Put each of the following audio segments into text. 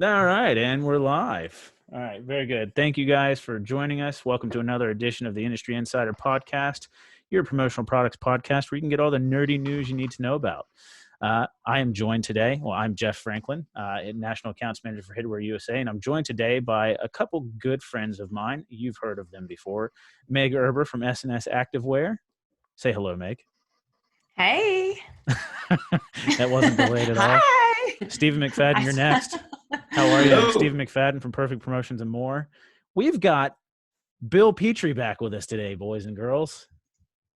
All right, and we're live. All right, very good. Thank you guys for joining us. Welcome to another edition of the Industry Insider Podcast, your promotional products podcast where you can get all the nerdy news you need to know about. I am joined today. Well, I'm Jeff Franklin, National Accounts Manager for Headwear USA, and I'm joined today by a couple good friends of mine. You've heard of them before. Meg Erber from S&S Activewear. Say hello, Meg. Hey. That wasn't delayed at all. Hi. Stephen McFadden, you're next. How are you? Stephen McFadden from Perfect Promotions and More. We've got Bill Petrie back with us today, boys and girls.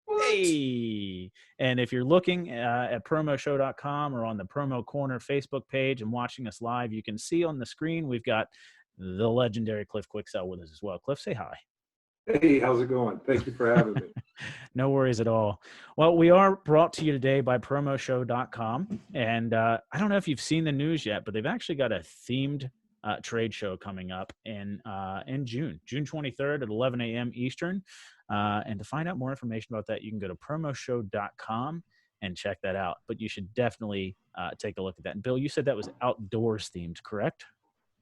What? Hey. And if you're looking at promoshow.com or on the Promo Corner Facebook page and watching us live, you can see on the screen we've got the legendary Cliff Quicksell with us as well. Cliff, say hi. Hey, how's it going? Thank you for having me. No worries at all. Well, we are brought to you today by promoshow.com. And I don't know if you've seen the news yet, but they've actually got a themed trade show coming up in June 23rd at 11 a.m. Eastern. And to find out more information about that, you can go to promoshow.com and check that out. But you should definitely take a look at that. And Bill, you said that was outdoors themed, correct?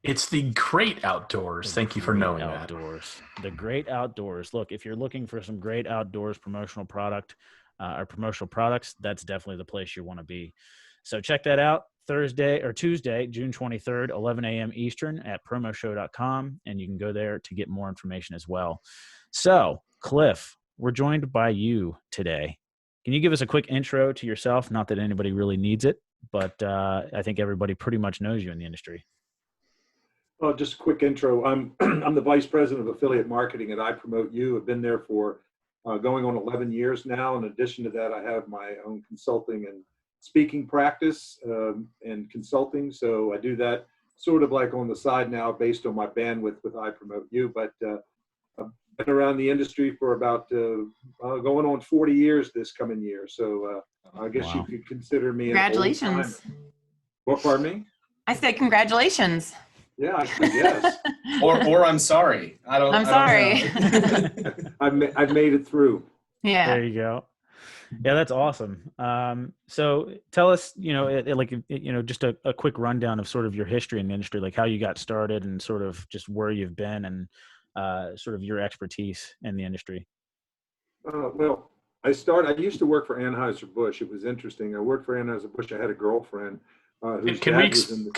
It's the great outdoors. Thank you for knowing outdoors. The great outdoors. Look, if you're looking for some great outdoors promotional product or promotional products, that's definitely the place you want to be. So check that out Tuesday, June 23rd, 11 a.m. Eastern at promoshow.com, and you can go there to get more information as well. So, Cliff, we're joined by you today. Can you give us a quick intro to yourself? Not that anybody really needs it, but I think everybody pretty much knows you in the industry. Well, just a quick intro. I'm the Vice President of Affiliate Marketing at I Promote You. I've been there for going on 11 years now. In addition to that, I have my own consulting and speaking practice and consulting. So I do that sort of like on the side now based on my bandwidth with I Promote You. But I've been around the industry for about going on 40 years this coming year. So I guess you could consider me Congratulations. What, pardon me? I said congratulations. Yeah, I guess. or I'm sorry. I'm sorry. I've made it through. Yeah. There you go. Yeah, that's awesome. So tell us, just a quick rundown of sort of your history in the industry, like how you got started and sort of just where you've been and sort of your expertise in the industry. Well, I used to work for Anheuser-Busch. It was interesting. I worked for Anheuser-Busch. I had a girlfriend. Can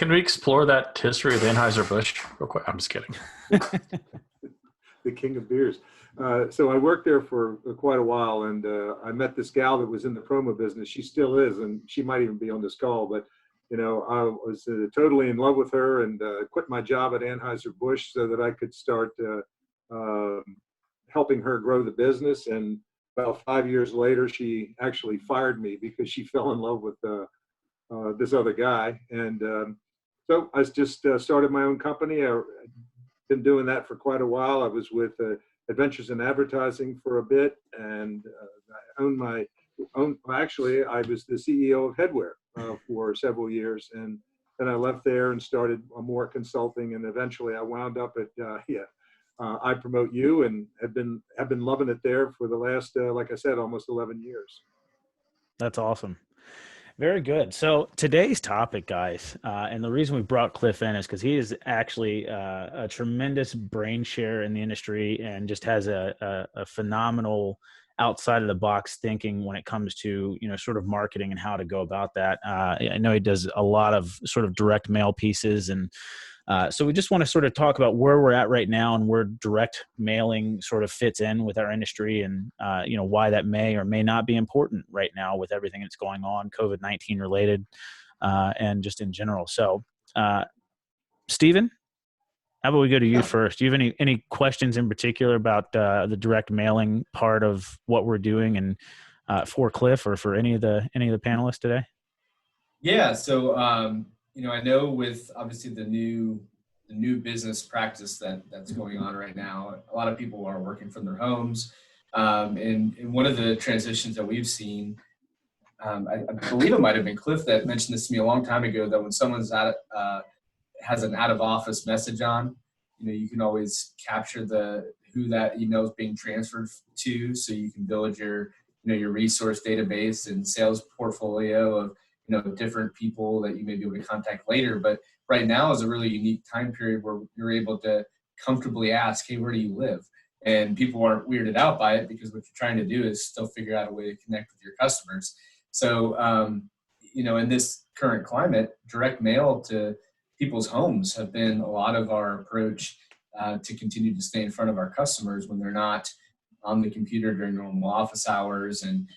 we explore that history of Anheuser-Busch real quick? I'm just kidding. The king of beers. So I worked there for quite a while, and I met this gal that was in the promo business. She still is, and she might even be on this call. But I was totally in love with her, and quit my job at Anheuser-Busch so that I could start helping her grow the business. And about 5 years later, she actually fired me because she fell in love with this other guy. And so I just started my own company. I've been doing that for quite a while. I was with Adventures in Advertising for a bit, and I was the CEO of Headwear for several years. And then I left there and started more consulting, and eventually I wound up at I Promote You, and have been loving it there for the last, like I said, almost 11 years. That's awesome. Very good. So today's topic, guys, and the reason we brought Cliff in is because he is actually a tremendous brain share in the industry and just has a phenomenal outside of the box thinking when it comes to, sort of marketing and how to go about that. I know he does a lot of sort of direct mail pieces, and so we just want to sort of talk about where we're at right now and where direct mailing sort of fits in with our industry, and why that may or may not be important right now with everything that's going on, COVID-19 related, and just in general. So, Stephen, how about we go to you first? Do you have any questions in particular about the direct mailing part of what we're doing, and for Cliff or for any of the panelists today? Yeah. So, I know with obviously the new business practice that's going on right now, a lot of people are working from their homes. And one of the transitions that we've seen, I believe it might have been Cliff that mentioned this to me a long time ago, that when someone's has an out of office message on, you can always capture who that email is being transferred to, so you can build your resource database and sales portfolio of different people that you may be able to contact later. But right now is a really unique time period where you're able to comfortably ask, hey, where do you live? And people aren't weirded out by it, because what you're trying to do is still figure out a way to connect with your customers. So, in this current climate, direct mail to people's homes have been a lot of our approach to continue to stay in front of our customers when they're not on the computer during normal office hours. And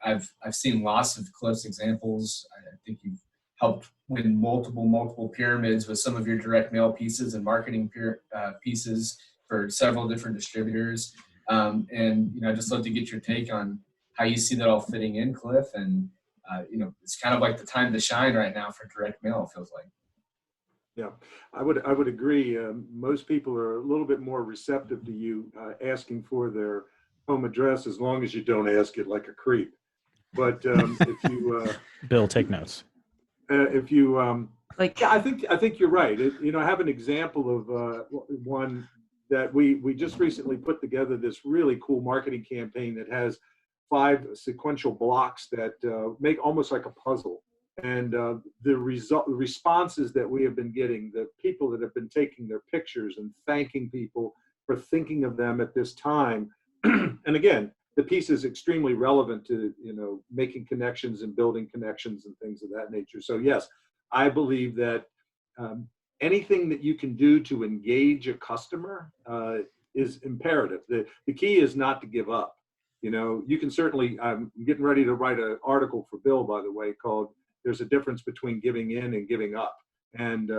I've seen lots of close examples. I think you've helped win multiple pyramids with some of your direct mail pieces and marketing pieces for several different distributors. I'd just love to get your take on how you see that all fitting in, Cliff. And, it's kind of like the time to shine right now for direct mail, it feels like. Yeah, I would agree. Most people are a little bit more receptive to you asking for their home address, as long as you don't ask it like a creep. But if you Bill, take notes. If you yeah, I think you're right. I have an example of one that we just recently put together, this really cool marketing campaign that has 5 sequential blocks that make almost like a puzzle. And the responses that we have been getting, the people that have been taking their pictures and thanking people for thinking of them at this time. And again, the piece is extremely relevant to, making connections and building connections and things of that nature. So yes, I believe that anything that you can do to engage a customer is imperative. The key is not to give up. You can certainly, I'm getting ready to write an article for Bill, by the way, called "There's a Difference Between Giving In and Giving Up." And,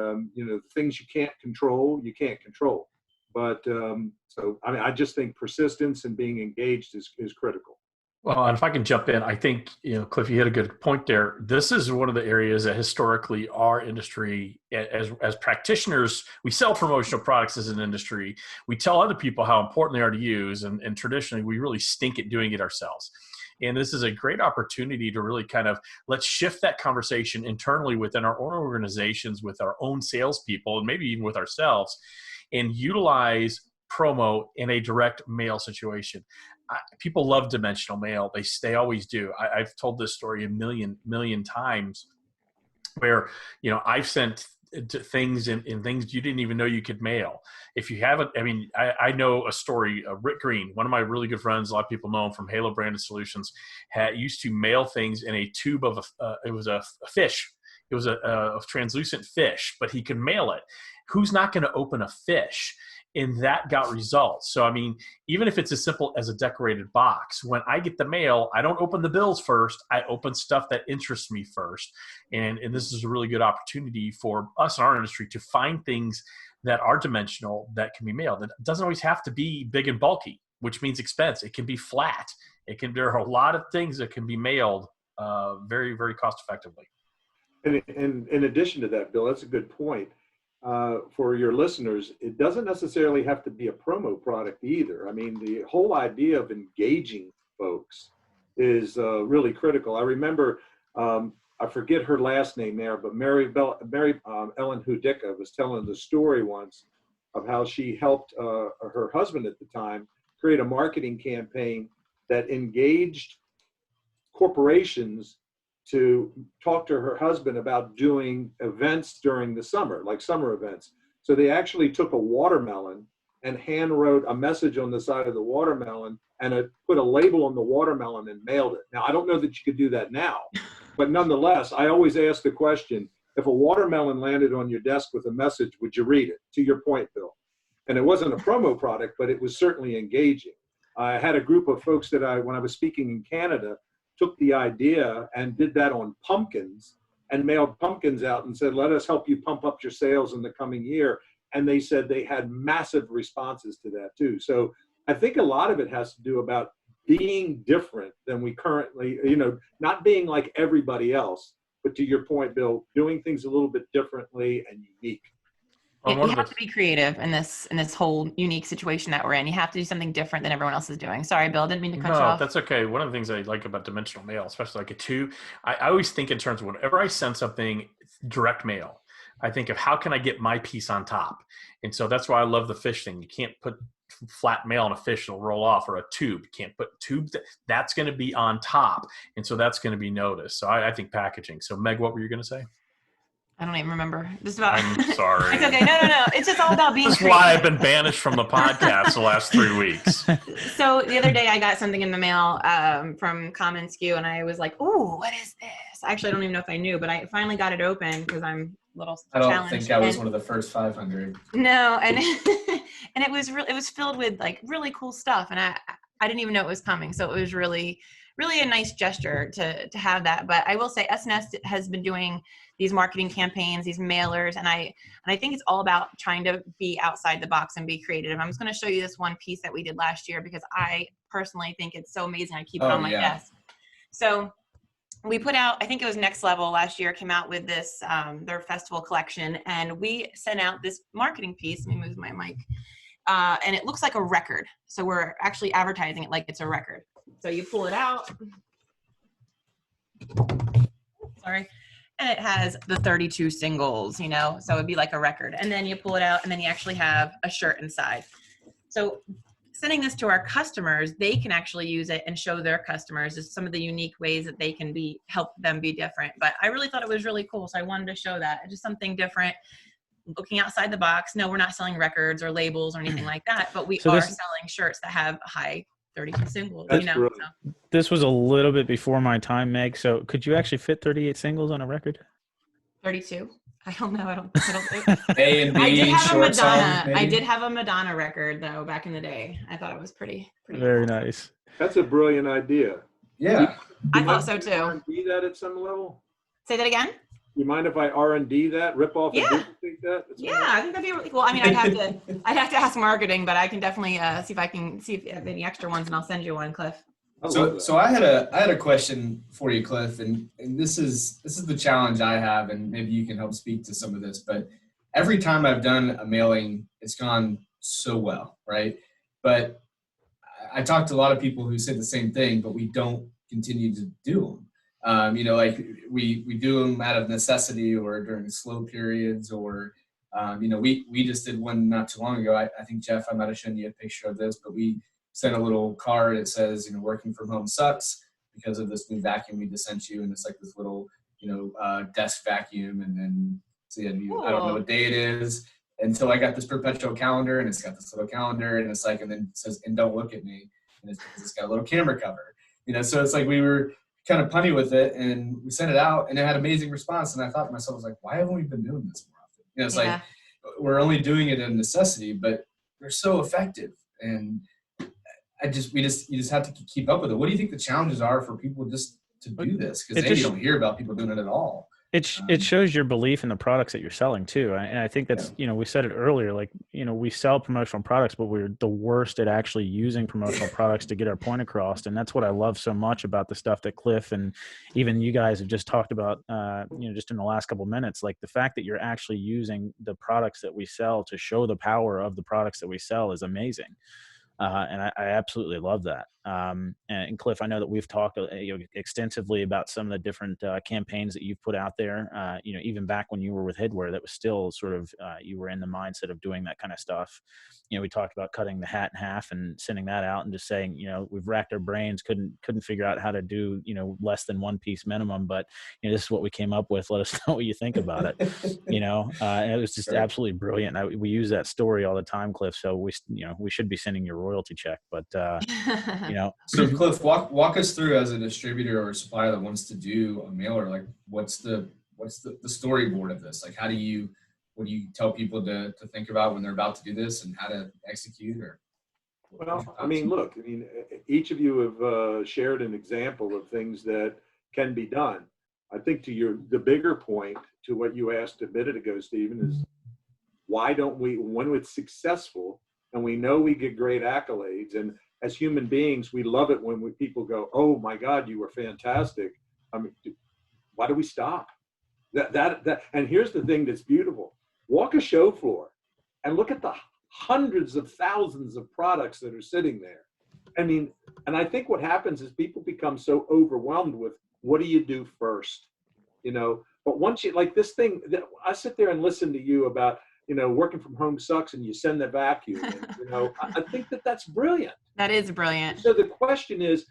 things you can't control, you can't control. But I just think persistence and being engaged is critical. Well, and if I can jump in, I think, Cliff, you hit a good point there. This is one of the areas that historically our industry, as practitioners, we sell promotional products as an industry. We tell other people how important they are to use, and traditionally we really stink at doing it ourselves. And this is a great opportunity to really kind of let's shift that conversation internally within our own organizations, with our own salespeople, and maybe even with ourselves, and utilize promo in a direct mail situation. People love dimensional mail. They always do. I've told this story a million times where, I've sent things in things you didn't even know you could mail. If you haven't, I know a story. Rick Green, one of my really good friends, a lot of people know him from Halo Branded Solutions, used to mail things in a tube of it was a fish. It was a translucent fish, but he could mail it. Who's not going to open a fish? And that got results. So, even if it's as simple as a decorated box, when I get the mail, I don't open the bills first. I open stuff that interests me first. And this is a really good opportunity for us in our industry to find things that are dimensional that can be mailed. It doesn't always have to be big and bulky, which means expense. It can be flat. There are a lot of things that can be mailed very, very cost effectively. And in addition to that, Bill, that's a good point. For your listeners, it doesn't necessarily have to be a promo product either. The whole idea of engaging folks is really critical. I remember, I forget her last name there, but Mary Ellen Hudica was telling the story once of how she helped her husband at the time create a marketing campaign that engaged corporations to talk to her husband about doing events during the summer, like summer events. So they actually took a watermelon and hand wrote a message on the side of the watermelon and put a label on the watermelon and mailed it. Now, I don't know that you could do that now, but nonetheless, I always ask the question, if a watermelon landed on your desk with a message, would you read it? To your point, Bill. And it wasn't a promo product, but it was certainly engaging. I had a group of folks that when I was speaking in Canada, took the idea and did that on pumpkins and mailed pumpkins out and said, let us help you pump up your sales in the coming year. And they said they had massive responses to that too. So I think a lot of it has to do about being different than we currently, not being like everybody else, but to your point, Bill, doing things a little bit differently and unique. You have to be creative in this whole unique situation that we're in. You have to do something different than everyone else is doing. Sorry, Bill, didn't mean to cut you off. No, that's okay. One of the things I like about dimensional mail, especially like a tube, I always think in terms of whenever I send something direct mail, I think of how can I get my piece on top? And so that's why I love the fish thing. You can't put flat mail and a fish will roll off, or a tube. You can't put tube. That's going to be on top. And so that's going to be noticed. So I think packaging. So Meg, what were you going to say? I don't even remember. Just about. I'm sorry. It's okay. No. It's just all about being. This is why I've been banished from the podcast the last 3 weeks. So the other day I got something in the mail from Common SKU, and I was like, "Ooh, what is this?" Actually, I don't even know if I knew, but I finally got it open because I'm a little challenged. I don't think I was one of the first 500. No, and and it was filled with like really cool stuff, and I didn't even know it was coming. So it was really a nice gesture to have that. But I will say SNS has been doing these marketing campaigns, these mailers, and I think it's all about trying to be outside the box and be creative. I'm just going to show you this one piece that we did last year because I personally think it's so amazing. I keep it on my desk. So we put out, I think it was Next Level last year, came out with this, their festival collection, and we sent out this marketing piece. Let me move my mic. And it looks like a record. So we're actually advertising it like it's a record. So you pull it out. Sorry. And it has the 32 singles, you know, so it'd be like a record. And then you pull it out and then you actually have a shirt inside. So sending this to our customers, they can actually use it and show their customers just some of the unique ways that they can help them be different. But I really thought it was really cool. So I wanted to show that. Just something different, looking outside the box. No, we're not selling records or labels or anything like that, but we are selling shirts that have high 32 singles. That's you know. brilliant. So. This was a little bit before my time, Meg. So could you actually fit 38 singles on a record? 32? I don't know. I don't A and B, I did have a short songs, Madonna. maybe? I did have a Madonna record though back in the day. I thought it was pretty Very cool. nice. That's a brilliant idea. Yeah. I thought so too. R&D that at some level? Say that again? You mind if I R&D that, rip off Yeah. and duplicate that? Yeah, I think that'd be really cool. I mean, I'd have to ask marketing, but I can definitely see if I can see if you have any extra ones, and I'll send you one, Cliff. So I had a question for you, Cliff, and this is the challenge I have, and maybe you can help speak to some of this. But every time I've done a mailing, it's gone so well, right? But I talked to a lot of people who said the same thing, but we don't continue to do them. You know, like we do them out of necessity or during slow periods, or you know, we just did one not too long ago. I think Jeff, I might have shown you a picture of this, but we sent a little card that says, you know, working from home sucks because of this new vacuum we just sent you, and it's like this little, you know, desk vacuum, and then see, I don't know what day it is until I got this perpetual calendar, and it's got this little calendar, and it's like, and then it says, and don't look at me, and it's got a little camera cover, you know. So it's like we were kind of punny with it, and we sent it out, and it had amazing response. And I thought to myself, I was like, why haven't we been doing this more often? You know, it's like we're only doing it in necessity, but they're so effective, and you just have to keep up with it. What do you think the challenges are for people just to do this? Because you don't hear about people doing it at all. It shows your belief in the products that you're selling too. And I think that's, you know, we said it earlier, like, you know, we sell promotional products, but we're the worst at actually using promotional products to get our point across. And that's what I love so much about the stuff that Cliff and even you guys have just talked about, you know, just in the last couple of minutes, like the fact that you're actually using the products that we sell to show the power of the products that we sell is amazing. And I absolutely love that. And Cliff, I know that we've talked extensively about some of the different campaigns that you've put out there. You know, even back when you were with Headwear, that was still sort of you were in the mindset of doing that kind of stuff. You know, we talked about cutting the hat in half and sending that out, and just saying, you know, we've racked our brains, couldn't figure out how to do, you know, less than one piece minimum, but you know, this is what we came up with. Let us know what you think about it. You know, and it was just absolutely brilliant. We use that story all the time, Cliff. So we should be sending your royalty check, but you know. So Cliff, walk us through, as a distributor or a supplier that wants to do a mailer, like what's the storyboard of this? Like, what do you tell people to think about when they're about to do this, and how to execute? Or well, I mean, look, I mean, each of you have shared an example of things that can be done. I think the bigger point to what you asked a minute ago, Stephen, is why don't we, when it's successful and we know we get great accolades, and as human beings, we love it when people go, "Oh my God, you were fantastic." I mean, why do we stop? And here's the thing that's beautiful: walk a show floor and look at the hundreds of thousands of products that are sitting there. I mean, and I think what happens is people become so overwhelmed with, what do you do first? You know, but once you, like this thing, I sit there and listen to you about working from home sucks and you send the vacuum. And, I think that that's brilliant. That is brilliant. So the question is,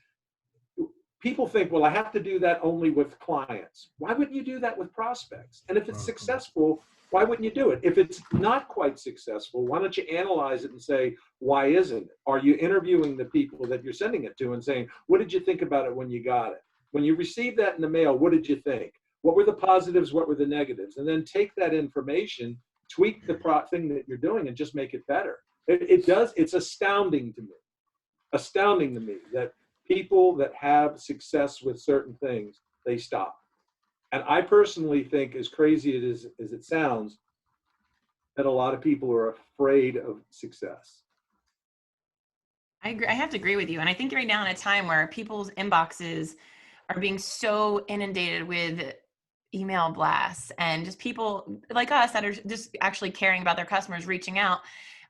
people think, well, I have to do that only with clients. Why wouldn't you do that with prospects? And if it's successful, why wouldn't you do it? If it's not quite successful, why don't you analyze it and say, why isn't it? Are you interviewing the people that you're sending it to and saying, what did you think about it when you got it? When you received that in the mail, what did you think? What were the positives? What were the negatives? And then take that information, tweak the thing that you're doing, and just make it better. It's astounding to me that people that have success with certain things, they stop. And I personally think, as crazy as it sounds, that a lot of people are afraid of success. I agree. I have to agree with you. And I think right now in a time where people's inboxes are being so inundated with email blasts and just people like us that are just actually caring about their customers reaching out,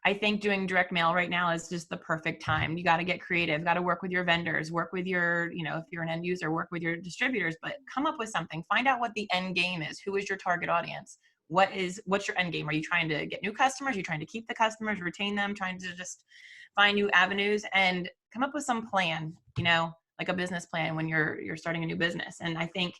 I think doing direct mail right now is just the perfect time. You got to get creative, got to work with your vendors, work with your, if you're an end user, work with your distributors, but come up with something. Find out what the end game is. Who is your target audience? What's your end game? Are you trying to get new customers? Are you trying to keep the customers, retain them, trying to just find new avenues, and come up with some plan, like a business plan when you're starting a new business. And I think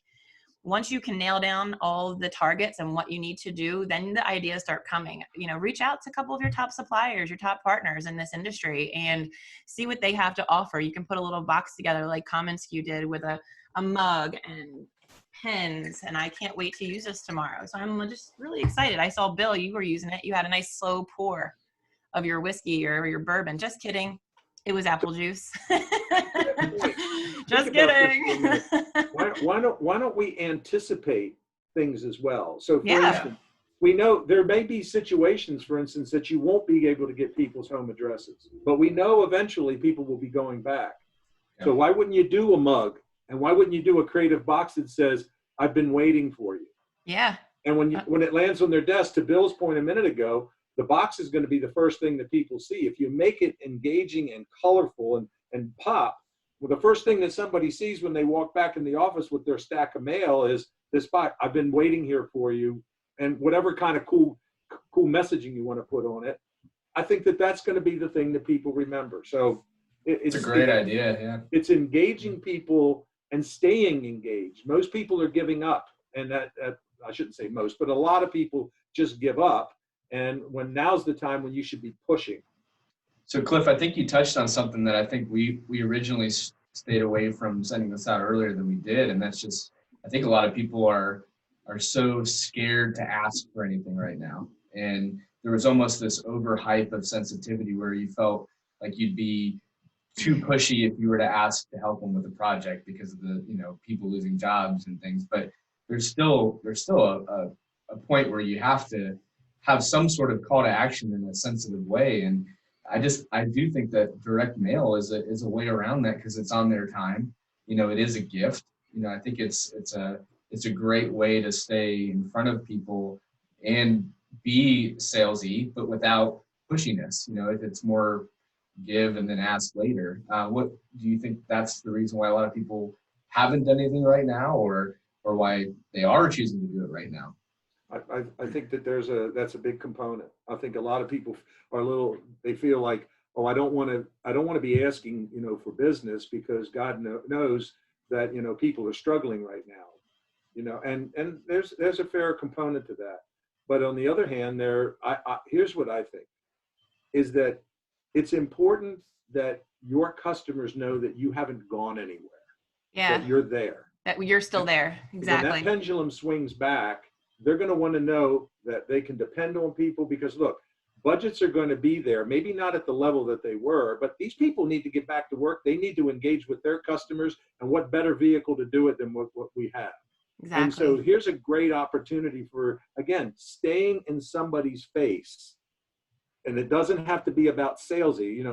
once you can nail down all of the targets and what you need to do, then the ideas start coming. Reach out to a couple of your top suppliers, your top partners in this industry, and see what they have to offer. You can put a little box together like commonsku did with a mug and pens, and I can't wait to use this tomorrow. So I'm just really excited. I saw, Bill, you were using it. You had a nice slow pour of your whiskey or your bourbon. Just kidding. It was apple juice. Just kidding. Why don't we anticipate things as well? So for instance, we know there may be situations, for instance, that you won't be able to get people's home addresses, but we know eventually people will be going back. So why wouldn't you do a mug? And why wouldn't you do a creative box that says, I've been waiting for you? Yeah. And when it lands on their desk, to Bill's point a minute ago, the box is going to be the first thing that people see. If you make it engaging and colorful and pop, well, the first thing that somebody sees when they walk back in the office with their stack of mail is this box. I've been waiting here for you, and whatever kind of cool messaging you want to put on it. I think that that's going to be the thing that people remember. So it's a great idea. Yeah, it's engaging people and staying engaged. Most people are giving up, and that I shouldn't say most, but a lot of people just give up. And when now's the time when you should be pushing. So Cliff, I think you touched on something that I think we originally stayed away from sending this out earlier than we did. And that's just, I think a lot of people are so scared to ask for anything right now. And there was almost this overhype of sensitivity where you felt like you'd be too pushy if you were to ask to help them with a project because of the, people losing jobs and things. But there's still a point where you have to have some sort of call to action in a sensitive way. And I do think that direct mail is a way around that because it's on their time. It is a gift. I think it's a great way to stay in front of people and be salesy, but without pushiness. If it's more give and then ask later. What do you think that's the reason why a lot of people haven't done anything right now, or why they are choosing to do it right now? I think that that's a big component. I think a lot of people are they feel like, oh, I don't want to be asking, for business because God knows that, people are struggling right now, and there's a fair component to that. But on the other hand, here's what I think is that it's important that your customers know that you haven't gone anywhere. Yeah. That you're there. That you're still there. Exactly. When that pendulum swings back, they're going to want to know that they can depend on people because, look, budgets are going to be there, maybe not at the level that they were, but these people need to get back to work. They need to engage with their customers, and what better vehicle to do it than what we have. Exactly. And so here's a great opportunity for, again, staying in somebody's face. And it doesn't have to be about salesy.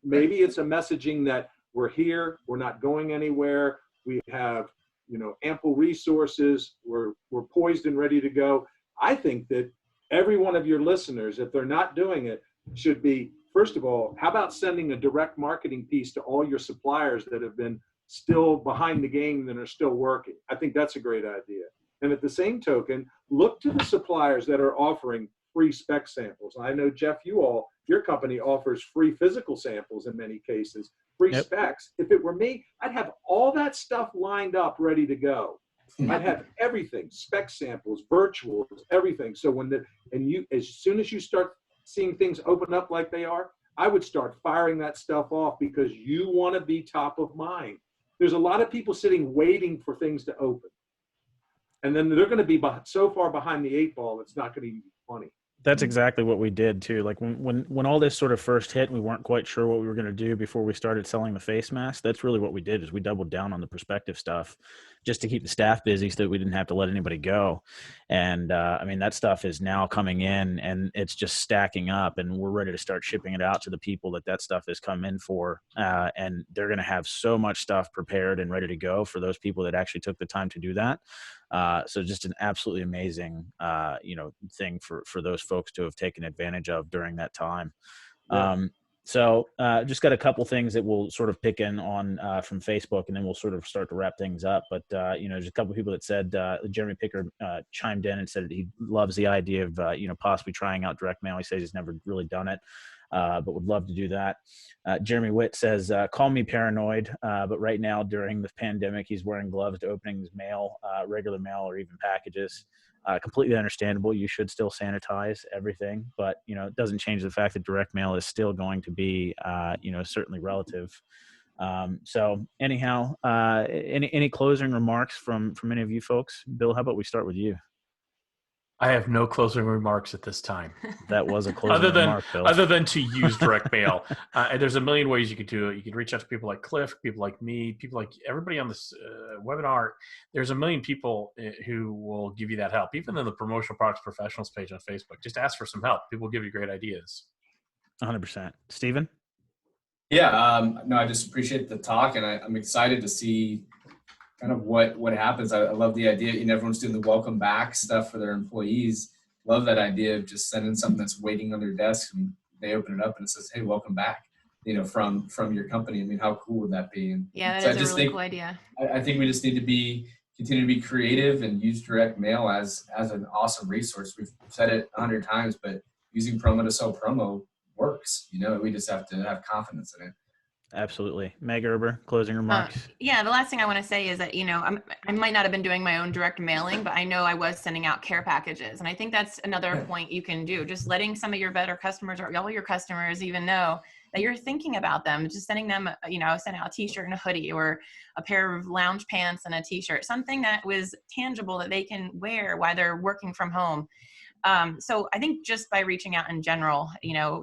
Maybe it's a messaging that we're here, we're not going anywhere, we have ample resources, we're poised and ready to go. I think that every one of your listeners, if they're not doing it, should be, first of all, how about sending a direct marketing piece to all your suppliers that have been still behind the game and are still working? I think that's a great idea. And at the same token, look to the suppliers that are offering free spec samples. I know, Jeff, your company offers free physical samples in many cases, free Yep. specs. If it were me, I'd have all that stuff lined up, ready to go. I'd have everything, spec samples, virtuals, everything. So as soon as you start seeing things open up like they are, I would start firing that stuff off, because you want to be top of mind. There's a lot of people sitting waiting for things to open. And then they're going to be so far behind the 8 ball, it's not going to be funny. That's exactly what we did too. Like when all this sort of first hit, we weren't quite sure what we were going to do before we started selling the face mask. That's really what we did, is we doubled down on the perspective stuff just to keep the staff busy so that we didn't have to let anybody go. And I mean, that stuff is now coming in and it's just stacking up, and we're ready to start shipping it out to the people that stuff has come in for. And they're going to have so much stuff prepared and ready to go for those people that actually took the time to do that. So just an absolutely amazing, thing for those folks to have taken advantage of during that time. Yeah. So just got a couple things that we'll sort of pick in on from Facebook, and then we'll sort of start to wrap things up. But, there's a couple of people that said, Jeremy Picker chimed in and said he loves the idea of, possibly trying out direct mail. He says he's never really done it, but would love to do that. Jeremy Witt says, call me paranoid, but right now during the pandemic, he's wearing gloves to opening his mail, regular mail or even packages. Completely understandable. You should still sanitize everything, but it doesn't change the fact that direct mail is still going to be, certainly relative. So anyhow, any closing remarks from any of you folks? Bill, how about we start with you? I have no closing remarks at this time. That was a closing remark, Bill. Other than to use direct mail. There's a million ways you could do it. You can reach out to people like Cliff, people like me, people like everybody on this webinar. There's a million people who will give you that help. Even in the promotional products professionals page on Facebook, just ask for some help. People will give you great ideas. 100%. Stephen? Yeah, no, I just appreciate the talk, and I'm excited to see kind of what happens. I love the idea. Everyone's doing the welcome back stuff for their employees. Love that idea of just sending something that's waiting on their desk, and they open it up and it says, "Hey, welcome back," from your company. I mean, how cool would that be? And Yeah, so that is a really cool idea. I think we just need to continue to be creative and use direct mail as an awesome resource. We've said it 100 times, but using promo to sell promo works. We just have to have confidence in it. Absolutely. Meg Erber, closing remarks. Yeah, the last thing I want to say is that, I might not have been doing my own direct mailing, but I know I was sending out care packages. And I think that's another point you can do. Just letting some of your better customers or all your customers even know that you're thinking about them. Just sending them, send out a t-shirt and a hoodie, or a pair of lounge pants and a t-shirt, something that was tangible that they can wear while they're working from home. So I think just by reaching out in general,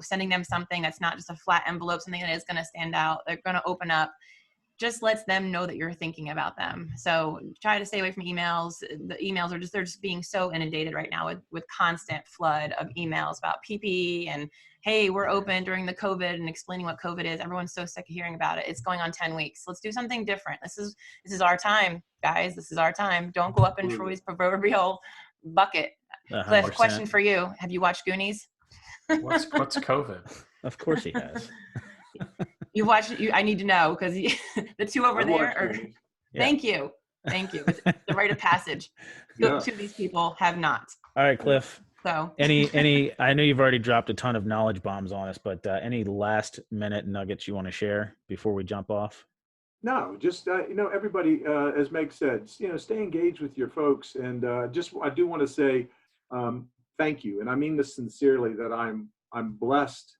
sending them something that's not just a flat envelope, something that is going to stand out, they're going to open up, just lets them know that you're thinking about them. So try to stay away from emails. The emails they're just being so inundated right now with constant flood of emails about PPE and, hey, we're open during the COVID, and explaining what COVID is. Everyone's so sick of hearing about it. It's going on 10 weeks. Let's do something different. This is our time, guys. This is our time. Don't go up in Troy's proverbial bucket. 100%. Cliff, question for you. Have you watched Goonies? What's COVID? Of course he has. You've watched it. I need to know, because the two over there are. Yeah. Thank you. It's the rite of passage. Two of these people have not. All right, Cliff. So any I know you've already dropped a ton of knowledge bombs on us, but any last minute nuggets you want to share before we jump off? No, just, everybody, as Meg said, stay engaged with your folks. And I do want to say thank you. And I mean this sincerely, that I'm blessed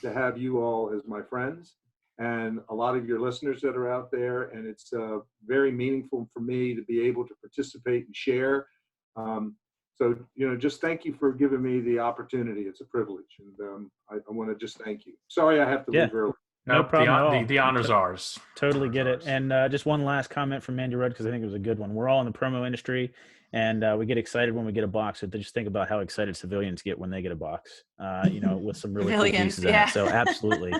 to have you all as my friends, and a lot of your listeners that are out there. And it's very meaningful for me to be able to participate and share. So, just thank you for giving me the opportunity. It's a privilege. And I want to just thank you. Sorry I have to leave early. No problem at all. The honor's ours. Totally get it. And just one last comment from Mandy Rudd, because I think it was a good one. We're all in the promo industry, and we get excited when we get a box. So just think about how excited civilians get when they get a box, with some really cool pieces in it. So absolutely,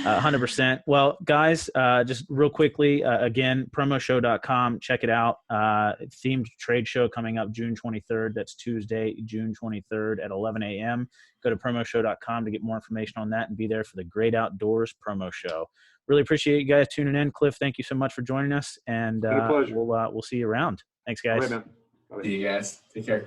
100%. Well, guys, just real quickly, again, promoshow.com. Check it out. Themed trade show coming up June 23rd. That's Tuesday, June 23rd at 11 a.m. Go to promoshow.com to get more information on that and be there for the Great Outdoors Promo Show. Really appreciate you guys tuning in. Cliff, thank you so much for joining us, and we'll see you around. Thanks, guys. All right, man. See you guys. Take care.